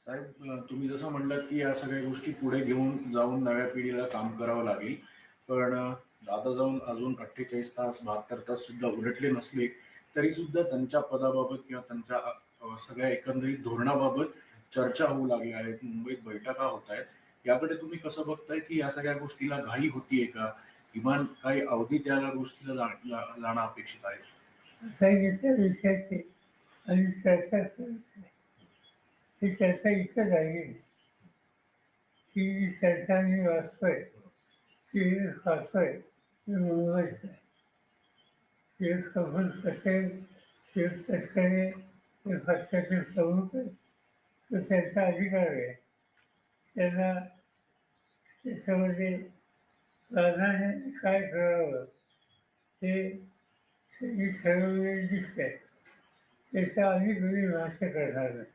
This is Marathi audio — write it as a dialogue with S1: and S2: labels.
S1: साहेब, तुम्ही जसं म्हणलात की या सगळ्या गोष्टी पुढे घेऊन जाऊन नव्या पिढीला काम करावं लागेल. पण आता जाऊन अजून 48 तास 72 तास सुद्धा उलटले नसले तरी सुद्धा त्यांच्या पदाबाबत किंवा त्यांच्या सगळ्या एकंदरीत धोरणाबाबत चर्चा होऊ लागल्या आहेत. मुंबईत बैठका होत आहेत. याकडे तुम्ही कसं बघताय की या सगळ्या गोष्टीला घाई होतीये का? किमान काही अवधी त्या गोष्टीला जाणं अपेक्षित आहे?
S2: सांगितल्या विषयाची आणि चर्चा करायची. ही चर्चा इथं झाली की जी चर्चा मी वाचतोय ती वाचतोय ती मुंबईच आहे. शिव कपूर कसे शिव तटकरे हे पक्षाचे प्रमुख आहेत. तो त्यांचा अधिकार आहे. त्यांना त्याच्यामध्ये प्राधान्याने काय करावं हे त्यांनी ठरवलेले दिसतंय. त्याच्या आम्ही कोणी भाष्य करणार नाही.